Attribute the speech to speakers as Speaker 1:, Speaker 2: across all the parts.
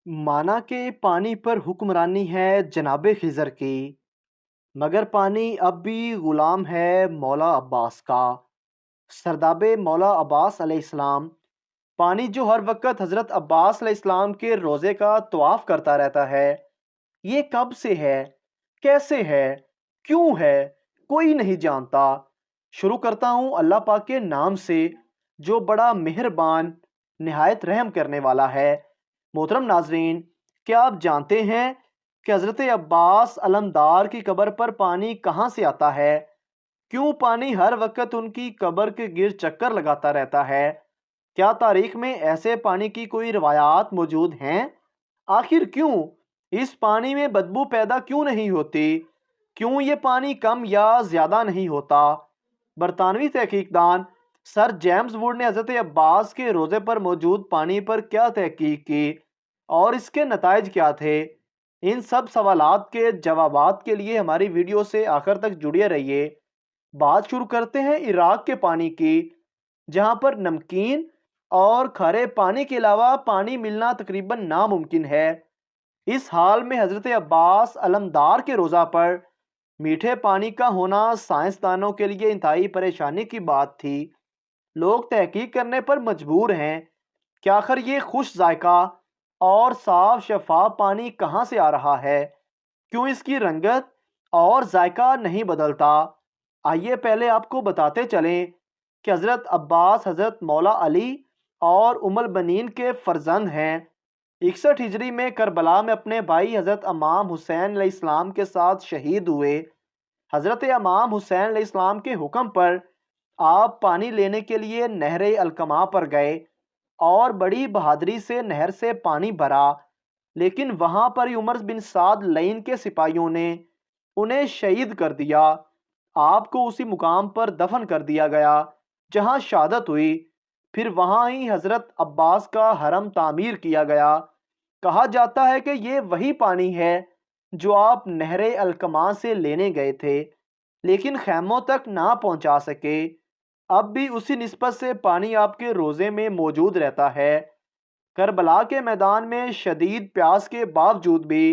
Speaker 1: माना कि पानी पर हुक्मरानी है जनाब खिज़र की, मगर पानी अब भी ग़ुलाम है मौला अब्बास का। सरदाब मौला अब्बास अलैहिस्सलाम, पानी जो हर वक्त हज़रत अब्बास अलैहिस्सलाम के रोज़े का तवाफ़ करता रहता है, ये कब से है, कैसे है, क्यों है, कोई नहीं जानता। शुरू करता हूँ अल्लाह पाक के नाम से, जो बड़ा मेहरबान नहायत रहम करने वाला है। मोहतरम नाजरीन, क्या आप जानते हैं कि हज़रत अब्बास अलमदार की कब्र पर पानी कहाँ से आता है? क्यों पानी हर वक्त उनकी कब्र के गिर्द चक्कर लगाता रहता है? क्या तारीख में ऐसे पानी की कोई रवायात मौजूद हैं? आखिर क्यों इस पानी में बदबू पैदा क्यों नहीं होती? क्यों ये पानी कम या ज़्यादा नहीं होता? बरतानवी तहकीकदान सर जेम्स वुड ने हज़रत अब्बास के रोज़े पर मौजूद पानी पर क्या तहकीक की और इसके नताइज क्या थे? इन सब सवालात के जवाबात के लिए हमारी वीडियो से आखिर तक जुड़े रहिए। बात शुरू करते हैं इराक के पानी की, जहां पर नमकीन और खारे पानी के अलावा पानी मिलना तकरीबन नामुमकिन है। इस हाल में हज़रत अब्बास अलमदार के रोज़ा पर मीठे पानी का होना साइंसदानों के लिए इंतहाई परेशानी की बात थी। लोग तहकीक करने पर मजबूर हैं कि आखिर ये खुश जायका और साफ शफाफ पानी कहाँ से आ रहा है, क्यों इसकी रंगत और जायका नहीं बदलता। आइए पहले आपको बताते चलें कि हज़रत अब्बास हज़रत मौला अली और उम्मुल बनीन के फर्जंद हैं। 61 हिजरी में करबला में अपने भाई हज़रत इमाम हुसैन अलैहिस्सलाम के साथ शहीद हुए। हज़रत इमाम हुसैन अलैहिस्सलाम के हुक्म पर आप पानी लेने के लिए नहर अलकमा पर गए और बड़ी बहादुरी से नहर से पानी भरा, लेकिन वहां पर ही उमर बिन साद लईन के सिपाहियों ने उन्हें शहीद कर दिया। आपको उसी मुकाम पर दफन कर दिया गया जहां शहादत हुई। फिर वहां ही हज़रत अब्बास का हरम तामीर किया गया। कहा जाता है कि ये वही पानी है जो आप नहर अलकमा से लेने गए थे, लेकिन खैमों तक ना पहुंचा सके। अब भी उसी निस्बत से पानी आपके रोज़े में मौजूद रहता है। करबला के मैदान में शदीद प्यास के बावजूद भी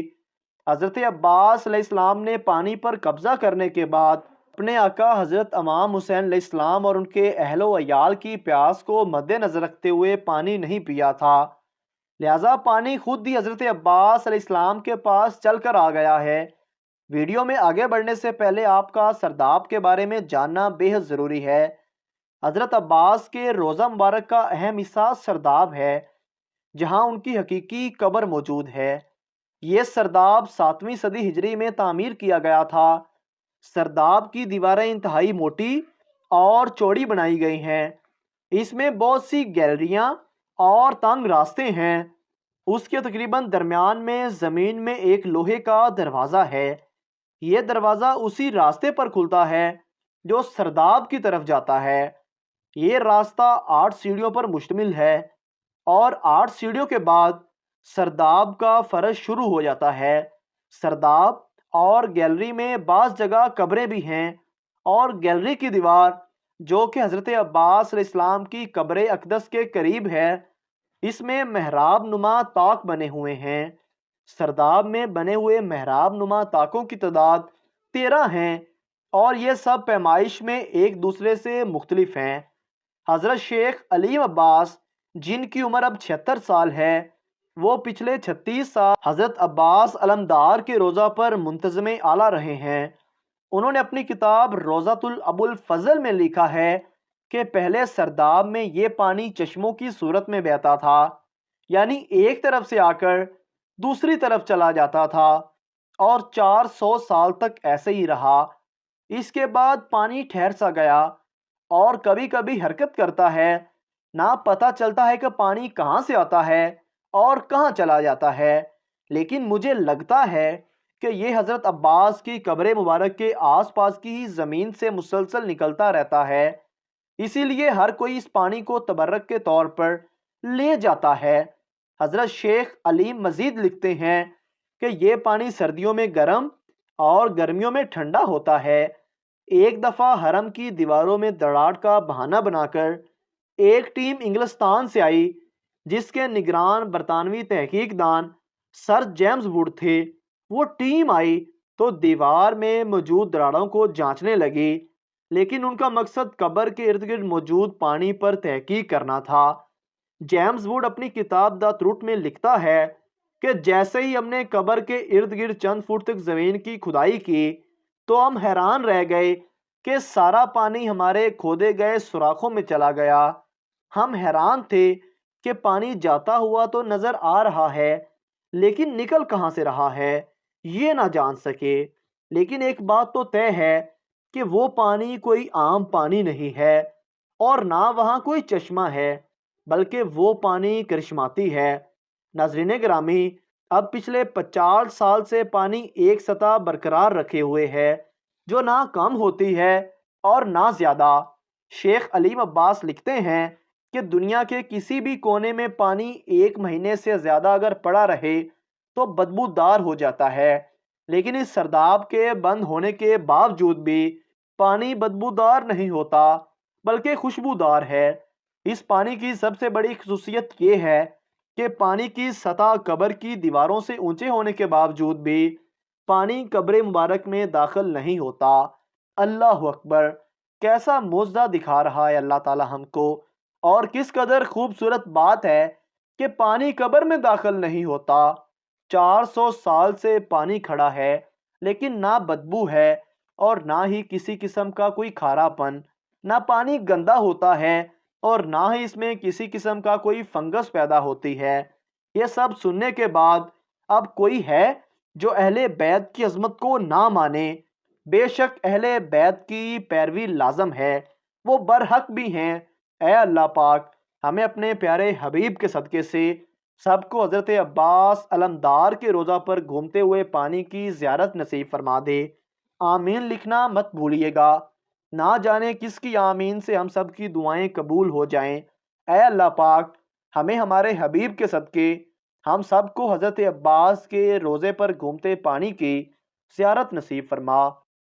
Speaker 1: हज़रत अब्बास अलैहिस्सलाम ने पानी पर कब्ज़ा करने के बाद अपने आका हज़रत इमाम हुसैन अलैहिस्सलाम और उनके अहलो अयाल की प्यास को मद्देनज़र रखते हुए पानी नहीं पिया था। लिहाजा पानी खुद ही हज़रत अब्बास अलैहिस्सलाम के पास चल कर आ गया है। वीडियो में आगे बढ़ने से पहले आपका सरदाब के बारे में जानना बेहद ज़रूरी है। हज़रत अब्बास के रोज़ा मुबारक का अहम हिस्सा सरदाब है, जहां उनकी हकीकी कब्र मौजूद है। ये सरदाब 7वीं सदी हिजरी में तामीर किया गया था। सरदाब की दीवारें इंतहाई मोटी और चौड़ी बनाई गई हैं। इसमें बहुत सी गैलरियां और तंग रास्ते हैं। उसके तकरीबन दरमियान में ज़मीन में एक लोहे का दरवाज़ा है। ये दरवाज़ा उसी रास्ते पर खुलता है जो सरदाब की तरफ जाता है। ये रास्ता 8 सीढ़ियों पर मुश्तमिल है और 8 सीढ़ियों के बाद सरदाब का फर्श शुरू हो जाता है। सरदाब और गैलरी में बाज़ जगह कब्रें भी हैं और गैलरी की दीवार, जो कि हज़रत अब्बास अलैहिस्सलाम की कब्र अक़दस के करीब है, इसमें मेहराब नुमा ताक बने हुए हैं। सरदाब में बने हुए मेहराब नुमा ताकों की तादाद 13 हैं और ये सब पैमाइश में एक दूसरे से मुख्तलिफ हैं। हज़रत शेख अलीम अब्बास, जिनकी उम्र अब 76 साल है, वो पिछले 36 साल हज़रत अब्बास अलमदार के रोज़ा पर मुंतज़िम आला रहे हैं। उन्होंने अपनी किताब रोज़ातुल अबुल फ़ज़ल में लिखा है कि पहले सरदाब में ये पानी चश्मों की सूरत में बहता था, यानी एक तरफ से आकर दूसरी तरफ चला जाता था, और 400 साल तक ऐसे ही रहा। इसके बाद पानी ठहर सा गया और कभी कभी हरकत करता है। ना पता चलता है कि पानी कहाँ से आता है और कहाँ चला जाता है, लेकिन मुझे लगता है कि ये हज़रत अब्बास की कब्र मुबारक के आसपास की ही ज़मीन से मुसलसल निकलता रहता है। इसीलिए हर कोई इस पानी को तबर्रक के तौर पर ले जाता है। हज़रत शेख अलीम मज़ीद लिखते हैं कि ये पानी सर्दियों में गर्म और गर्मियों में ठंडा होता है। एक दफ़ा हरम की दीवारों में दरार का बहाना बनाकर एक टीम इंग्लिस्तान से आई, जिसके निगरान बरतानवी तहकीकदान سر جیمز ووڈ تھے، وہ ٹیم آئی تو دیوار میں موجود دراڑوں کو جانچنے لگی، لیکن ان کا مقصد قبر کے ارد گرد موجود پانی پر تحقیق کرنا تھا۔ جیمز ووڈ اپنی کتاب دا ٹروٹ میں لکھتا ہے کہ جیسے ہی ہم نے قبر کے ارد گرد چند فٹ تک زمین کی کھدائی کی تو ہم حیران رہ گئے کہ سارا پانی ہمارے کھودے گئے سوراخوں میں چلا گیا۔ ہم حیران تھے کہ پانی جاتا ہوا تو نظر آ رہا ہے، لیکن نکل کہاں سے رہا ہے یہ نہ جان سکے۔ لیکن ایک بات تو طے ہے کہ وہ پانی کوئی عام پانی نہیں ہے، اور نہ وہاں کوئی چشمہ ہے، بلکہ وہ پانی کرشماتی ہے۔ ناظرین گرامی، اب پچھلے 50 سال سے پانی ایک سطح برقرار رکھے ہوئے ہے جو نہ کم ہوتی ہے اور نہ زیادہ۔ شیخ علیم عباس لکھتے ہیں کہ دنیا کے کسی بھی کونے میں پانی 1 مہینے سے زیادہ اگر پڑا رہے تو بدبودار ہو جاتا ہے، لیکن اس سرداب کے بند ہونے کے باوجود بھی پانی بدبودار نہیں ہوتا بلکہ خوشبودار ہے۔ اس پانی کی سب سے بڑی خصوصیت یہ ہے کہ پانی کی سطح قبر کی دیواروں سے اونچے ہونے کے باوجود بھی پانی قبر مبارک میں داخل نہیں ہوتا۔ اللہ اکبر! کیسا معجزہ دکھا رہا ہے اللہ تعالی ہم کو، اور کس قدر خوبصورت بات ہے کہ پانی قبر میں داخل نہیں ہوتا۔ 400 سال سے پانی کھڑا ہے، لیکن نہ بدبو ہے اور نہ ہی کسی قسم کا کوئی کھارا پن۔ نہ پانی گندا ہوتا ہے اور نہ ہی اس میں کسی قسم کا کوئی فنگس پیدا ہوتی ہے۔ یہ سب سننے کے بعد اب کوئی ہے جو اہل بیت کی عظمت کو نہ مانے؟ بے شک اہل بیت کی پیروی لازم ہے، وہ برحق بھی ہیں۔ اے اللہ پاک، ہمیں اپنے پیارے حبیب کے صدقے سے سب کو حضرت عباس علمدار کے روضہ پر گھومتے ہوئے پانی کی زیارت نصیب فرما دے۔ آمین لکھنا مت بھولیے گا، نہ جانے کس کی آمین سے ہم سب کی دعائیں قبول ہو جائیں۔ اے اللہ پاک، ہمیں ہمارے حبیب کے صدقے ہم سب کو حضرت عباس کے روضے پر گھومتے پانی کی زیارت نصیب فرما۔